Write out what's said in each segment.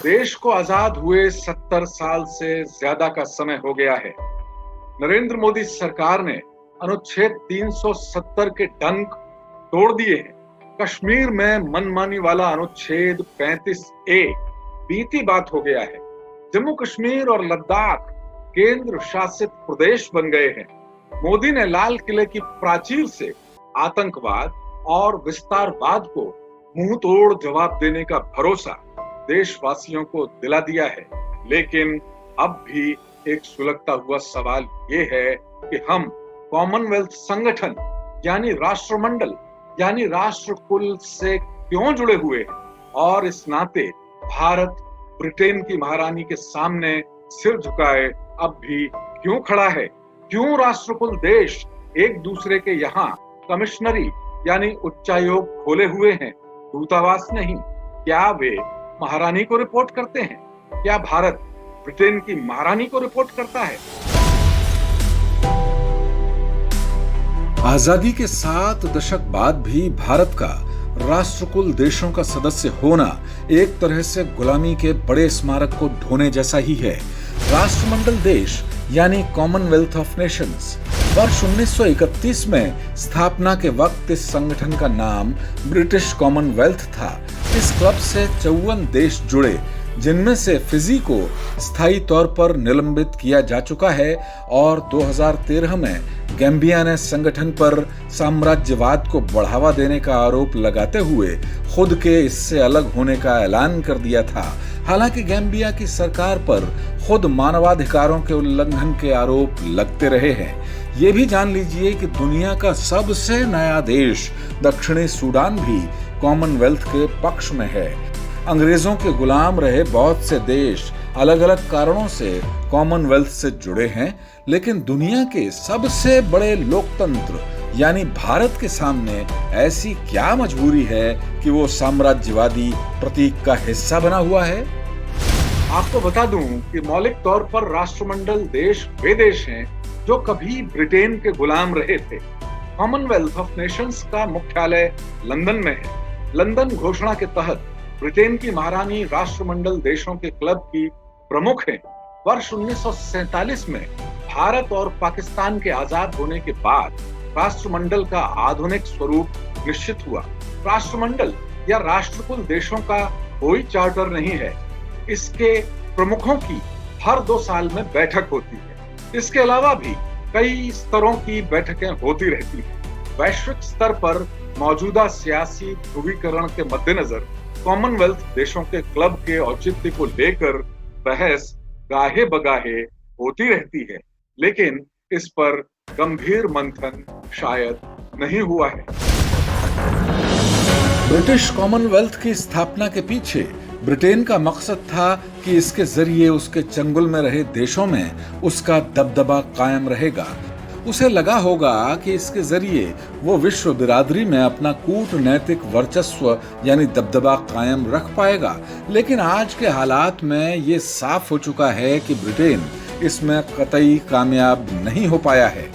देश को आजाद हुए 70 साल से ज्यादा का समय हो गया है। नरेंद्र मोदी सरकार ने अनुच्छेद 370 के डंक तोड़ दिए हैं। कश्मीर में मनमानी वाला अनुच्छेद 35A बीती बात हो गया है। जम्मू कश्मीर और लद्दाख केंद्र शासित प्रदेश बन गए हैं। मोदी ने लाल किले की प्राचीर से आतंकवाद और विस्तारवाद को मुंह तोड़ जवाब देने का भरोसा देशवासियों को दिला दिया है। लेकिन अब भी एक सुलगता हुआ सवाल ये है कि हम कॉमनवेल्थ संगठन यानी राष्ट्रमंडल यानी राष्ट्रकुल से क्यों जुड़े हुए हैं, और इस नाते भारत ब्रिटेन की महारानी के सामने सिर झुकाए अब भी क्यों खड़ा है। क्यों राष्ट्रकुल देश एक दूसरे के यहाँ कमिश्नरी यानी उच्चायोग खोले हुए हैं, दूतावास नहीं। क्या वे महारानी को रिपोर्ट करते हैं? क्या भारत ब्रिटेन की महारानी को रिपोर्ट करता है? आजादी के 7 दशक बाद भी भारत का राष्ट्रकुल देशों का सदस्य होना एक तरह से गुलामी के बड़े स्मारक को ढोने जैसा ही है। राष्ट्रमंडल देश यानी कॉमनवेल्थ ऑफ नेशंस वर्ष 1931 में स्थापना के वक्त इस संगठन का नाम ब्रिटिश कॉमनवेल्थ था। इस क्लब से 54 देश जुड़े, जिनमें से फिजी को स्थायी तौर पर निलंबित किया जा चुका है, और 2013 में गैम्बिया ने संगठन पर साम्राज्यवाद को बढ़ावा देने का आरोप लगाते हुए खुद के इससे अलग होने का ऐलान कर दिया था। हालांकि गैम्बिया की सरकार पर खुद मानवाधिकारों के उल्लंघन के आरोप लगते रहे हैं। ये भी जान लीजिए कि दुनिया का सबसे नया देश दक्षिणी सूडान भी कॉमनवेल्थ के पक्ष में है। अंग्रेजों के गुलाम रहे बहुत से देश अलग अलग कारणों से कॉमनवेल्थ से जुड़े हैं, लेकिन दुनिया के सबसे बड़े लोकतंत्र यानी भारत के सामने ऐसी क्या मजबूरी है कि वो साम्राज्यवादी प्रतीक का हिस्सा बना हुआ है? आपको बता दूं कि मौलिक तौर पर राष्ट्रमंडल देश वे देश हैं जो कभी ब्रिटेन के गुलाम रहे थे। कॉमनवेल्थ ऑफ नेशंस का मुख्यालय लंदन में है। लंदन घोषणा के तहत ब्रिटेन की महारानी राष्ट्रमंडल देशों के क्लब की प्रमुख हैं। वर्ष 1947 में भारत और पाकिस्तान के आजाद होने के बाद राष्ट्रमंडल का आधुनिक स्वरूप निश्चित हुआ। राष्ट्रमंडल या राष्ट्रकुल देशों का कोई चार्टर नहीं है। इसके प्रमुखों की हर 2 साल में बैठक होती है। इसके अलावा भी कई स्तरों की बैठकें होती रहती हैं। वैश्विक स्तर पर मौजूदा सियासी ध्रुवीकरण के मद्देनजर कॉमनवेल्थ देशों के क्लब के औचित्य को लेकर बहस गाहे बगाहे होती रहती है, लेकिन इस पर गंभीर मंथन शायद नहीं हुआ है। ब्रिटिश कॉमनवेल्थ की स्थापना के पीछे ब्रिटेन का मकसद था कि इसके जरिए उसके चंगुल में रहे देशों में उसका दबदबा कायम रहेगा। उसे लगा होगा कि इसके जरिए वो विश्व बिरादरी में अपना कूटनैतिक वर्चस्व यानी दबदबा कायम रख पाएगा। लेकिन आज के हालात में ये साफ हो चुका है कि ब्रिटेन इसमें कतई कामयाब नहीं हो पाया है।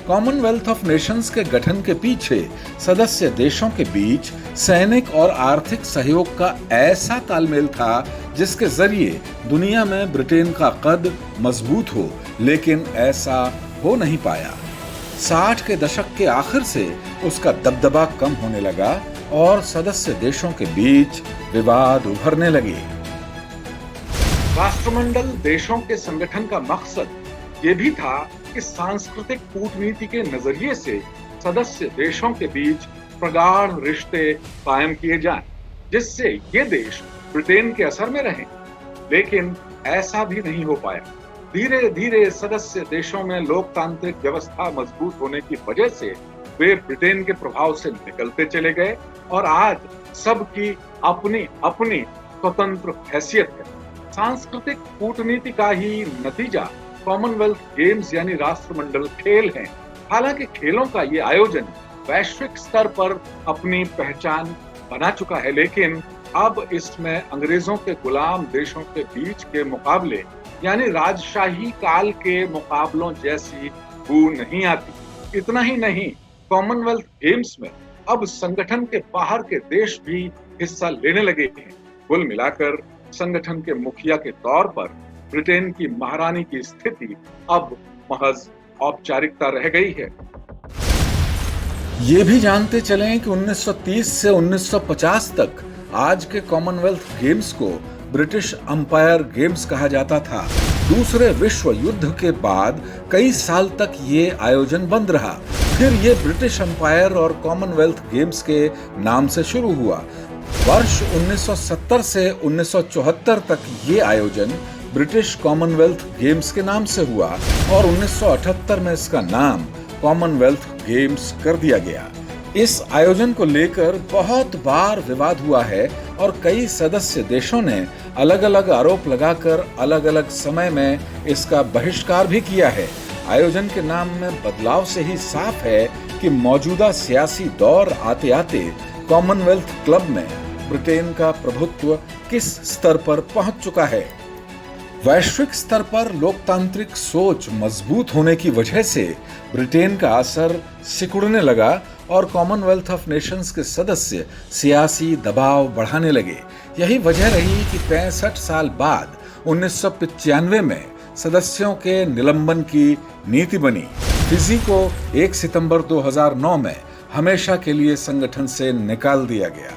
कॉमनवेल्थ ऑफ नेशंस के गठन के पीछे सदस्य देशों के बीच सैनिक और आर्थिक सहयोग का ऐसा तालमेल था जिसके जरिए दुनिया में ब्रिटेन का कद मजबूत हो, लेकिन ऐसा हो नहीं पाया। 60 के दशक के आखिर से उसका दबदबा कम होने लगा और सदस्य देशों के बीच विवाद उभरने लगे। राष्ट्रमंडल देशों के संगठन का मकसद ये भी था कि सांस्कृतिक कूटनीति के नजरिए से सदस्य देशों के बीच प्रगाढ़ रिश्ते कायम किए जाएं, जिससे ये देश ब्रिटेन के असर में रहें। लेकिन ऐसा भी नहीं हो पाया। धीरे धीरे सदस्य देशों में लोकतांत्रिक व्यवस्था मजबूत होने की वजह से वे ब्रिटेन के प्रभाव से निकलते चले गए और आज सबकी अपनी अपनी स्वतंत्र हैसियत है। सांस्कृतिक कूटनीति का ही नतीजा कॉमनवेल्थ गेम्स यानी राष्ट्रमंडल खेल हैं। हालांकि खेलों का ये आयोजन वैश्विक स्तर पर अपनी पहचान बना चुका है, लेकिन अब इसमें अंग्रेजों के गुलाम देशों के बीच के मुकाबले यानी राजशाही काल के मुकाबलों जैसी बू नहीं आती। इतना ही नहीं, कॉमनवेल्थ गेम्स में अब संगठन के बाहर के देश भी हिस्सा लेने लगे हैं। कुल मिलाकर संगठन के मुखिया के तौर पर ब्रिटेन की महारानी की स्थिति अब महज औपचारिकता रह गई है। ये भी जानते चलें कि 1930 से 1950 तक आज के कॉमनवेल्थ गेम्स को ब्रिटिश अंपायर गेम्स कहा जाता था। दूसरे विश्व युद्ध के बाद कई साल तक ये आयोजन बंद रहा। फिर ये ब्रिटिश अंपायर और कॉमनवेल्थ गेम्स के नाम से शुरू हुआ। वर्ष 1970 से 1974 तक ये आयोजन ब्रिटिश कॉमनवेल्थ गेम्स के नाम से हुआ और 1978 में इसका नाम कॉमनवेल्थ गेम्स कर दिया गया। इस आयोजन को लेकर बहुत बार विवाद हुआ है और कई सदस्य देशों ने अलग अलग आरोप लगाकर अलग अलग समय में इसका बहिष्कार भी किया है। आयोजन के नाम में बदलाव से ही साफ है कि मौजूदा सियासी दौर आते आते कॉमनवेल्थ क्लब में ब्रिटेन का प्रभुत्व किस स्तर पर पहुंच चुका है। वैश्विक स्तर पर लोकतांत्रिक सोच मजबूत होने की वजह से ब्रिटेन का असर सिकुड़ने लगा और कॉमनवेल्थ ऑफ नेशंस के सदस्य सियासी दबाव बढ़ाने लगे। यही वजह रही कि 65 साल बाद 1995 में सदस्यों के निलंबन की नीति बनी। फिजी को 1 सितंबर 2009 में हमेशा के लिए संगठन से निकाल दिया गया।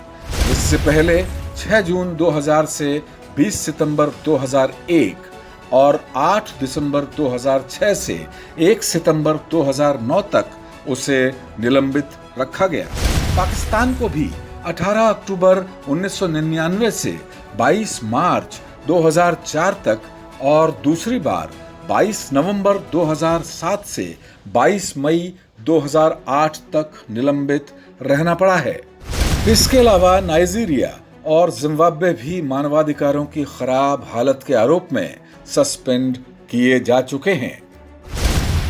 इससे पहले 6 जून 2000 से 20 सितंबर 2001 और 8 दिसंबर 2006 से 1 सितंबर 2009 तक उसे निलंबित रखा गया। पाकिस्तान को भी 18 अक्टूबर 1999 से 22 मार्च 2004 तक और दूसरी बार 22 नवंबर 2007 से 22 मई 2008 तक निलंबित रहना पड़ा है। इसके अलावा नाइजीरिया और जिम्बाब्वे भी मानवाधिकारों की खराब हालत के आरोप में सस्पेंड किए जा चुके हैं।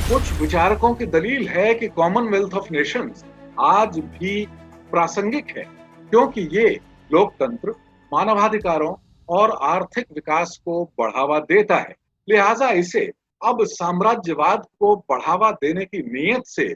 कुछ विचारकों की दलील है कि कॉमनवेल्थ ऑफ नेशंस आज भी प्रासंगिक है क्योंकि ये लोकतंत्र, मानवाधिकारों और आर्थिक विकास को बढ़ावा देता है। लिहाजा इसे अब साम्राज्यवाद को बढ़ावा देने की नीयत से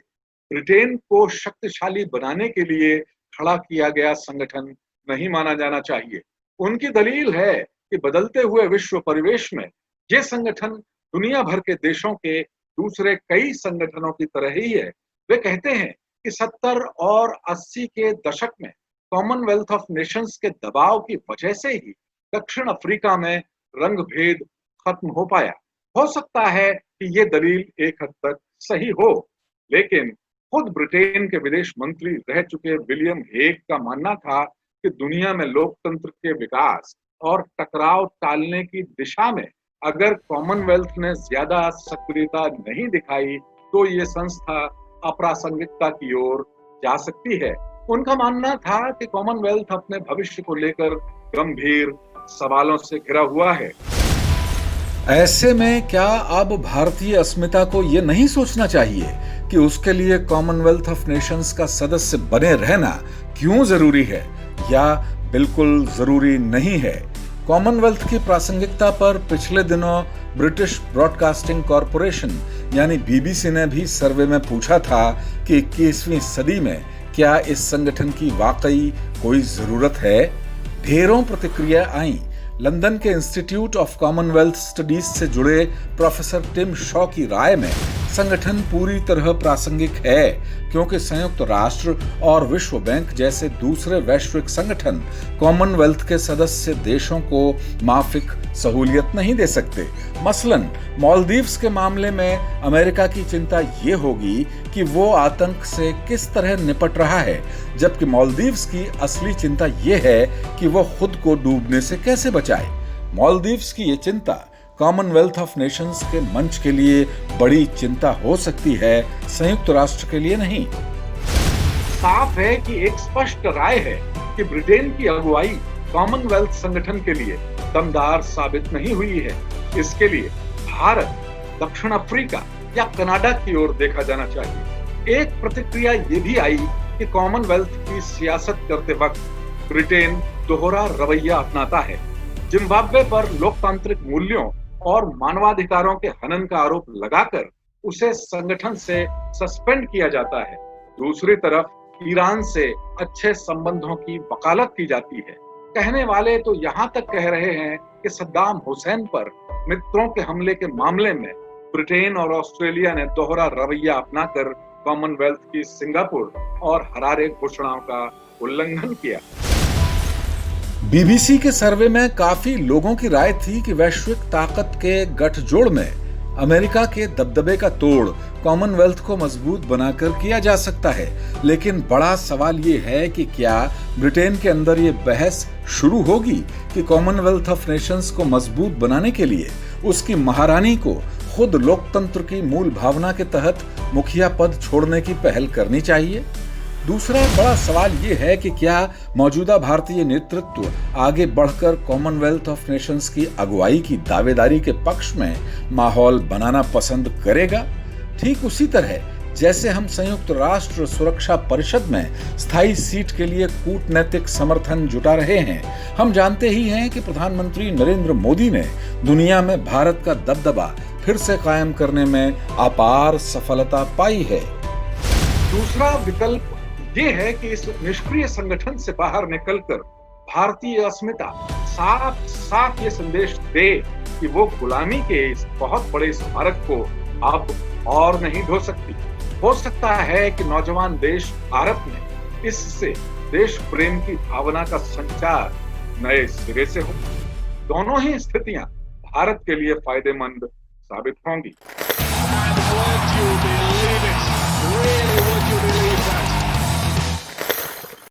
ब्रिटेन को शक्तिशाली बनाने के लिए खड़ा किया गया संगठन नहीं माना जाना चाहिए। उनकी दलील है कि बदलते हुए विश्व परिवेश में ये संगठन दुनिया भर के देशों के दूसरे कई संगठनों की तरह ही है। वे कहते हैं कि 70 और 80 के दशक में कॉमनवेल्थ ऑफ नेशंस के दबाव की वजह से ही दक्षिण अफ्रीका में रंग भेद खत्म हो पाया। हो सकता है कि ये दलील एक हद तक सही हो, लेकिन खुद ब्रिटेन के विदेश मंत्री रह चुके विलियम हेग का मानना था कि दुनिया में लोकतंत्र के विकास और टकराव टालने की दिशा में अगर कॉमनवेल्थ ने ज्यादा सक्रियता नहीं दिखाई तो ये संस्था अप्रासंगिकता की ओर जा सकती है। उनका मानना था कि कॉमनवेल्थ अपने भविष्य को लेकर गंभीर सवालों से घिरा हुआ है। ऐसे में क्या अब भारतीय अस्मिता को ये नहीं सोचना चाहिए कि उसके लिए कॉमनवेल्थ ऑफ नेशंस का सदस्य बने रहना क्यों जरूरी है या बिल्कुल जरूरी नहीं है? कॉमनवेल्थ की प्रासंगिकता पर पिछले दिनों ब्रिटिश ब्रॉडकास्टिंग कॉरपोरेशन यानी बीबीसी ने भी सर्वे में पूछा था कि 21वीं सदी में क्या इस संगठन की वाकई कोई जरूरत है। ढेरों प्रतिक्रिया आई। लंदन के इंस्टीट्यूट ऑफ कॉमनवेल्थ स्टडीज से जुड़े प्रोफेसर टिम शॉ की राय में संगठन पूरी तरह प्रासंगिक है क्योंकि संयुक्त राष्ट्र और विश्व बैंक जैसे दूसरे वैश्विक संगठन कॉमनवेल्थ के सदस्य देशों को माफिक सहूलियत नहीं दे सकते। मसलन मालदीव्स के मामले में अमेरिका की चिंता ये होगी कि वो आतंक से किस तरह निपट रहा है, जबकि मालदीव्स की असली चिंता ये है कि वो खुद को डूबने से कैसे बचाए। मालदीव्स की ये चिंता कॉमनवेल्थ ऑफ नेशंस के मंच के लिए बड़ी चिंता हो सकती है, संयुक्त राष्ट्र के लिए नहीं। साफ है कि एक स्पष्ट राय है कि ब्रिटेन की अगुवाई कॉमनवेल्थ संगठन के लिए दमदार साबित नहीं हुई है। इसके लिए भारत, दक्षिण अफ्रीका या कनाडा की ओर देखा जाना चाहिए। एक प्रतिक्रिया ये भी आई कि कॉमनवेल्थ की सियासत करते वक्त ब्रिटेन दोहरा रवैया अपनाता है। जिम्बाब्वे पर लोकतांत्रिक मूल्यों और मानवाधिकारों के हनन का आरोप लगाकर उसे संगठन से सस्पेंड किया जाता है। दूसरी तरफ ईरान से अच्छे संबंधों की वकालत की जाती है। कहने वाले तो यहाँ तक कह रहे हैं कि सद्दाम हुसैन पर मित्रों के हमले के मामले में ब्रिटेन और ऑस्ट्रेलिया ने दोहरा रवैया अपनाकर कॉमनवेल्थ की सिंगापुर और हरारे घोषणाओं का उल्लंघन किया। बीबीसी के सर्वे में काफी लोगों की राय थी कि वैश्विक ताकत के गठजोड़ में अमेरिका के दबदबे का तोड़ कॉमनवेल्थ को मजबूत बनाकर किया जा सकता है। लेकिन बड़ा सवाल ये है कि क्या ब्रिटेन के अंदर ये बहस शुरू होगी कि कॉमनवेल्थ ऑफ नेशंस को मजबूत बनाने के लिए उसकी महारानी को खुद लोकतंत्र की मूल भावना के तहत मुखिया पद छोड़ने की पहल करनी चाहिए। दूसरा बड़ा सवाल ये है कि क्या मौजूदा भारतीय नेतृत्व आगे बढ़कर कॉमनवेल्थ ऑफ नेशंस की अगुवाई की दावेदारी के पक्ष में माहौल बनाना पसंद करेगा। ठीक उसी तरह जैसे हम संयुक्त राष्ट्र सुरक्षा परिषद में स्थायी सीट के लिए कूटनैतिक समर्थन जुटा रहे हैं, हम जानते ही हैं कि प्रधानमंत्री नरेंद्र मोदी ने दुनिया में भारत का दबदबा फिर से कायम करने में अपार सफलता पाई है। दूसरा विकल्प ये है कि इस निष्क्रिय संगठन से बाहर निकलकर भारतीय अस्मिता साफ साफ ये संदेश दे कि वो गुलामी के इस बहुत बड़े स्मारक को अब और नहीं ढो सकती। हो सकता है कि नौजवान देश भारत में इससे देश प्रेम की भावना का संचार नए सिरे से हो। दोनों ही स्थितियां भारत के लिए फायदेमंद साबित होंगी।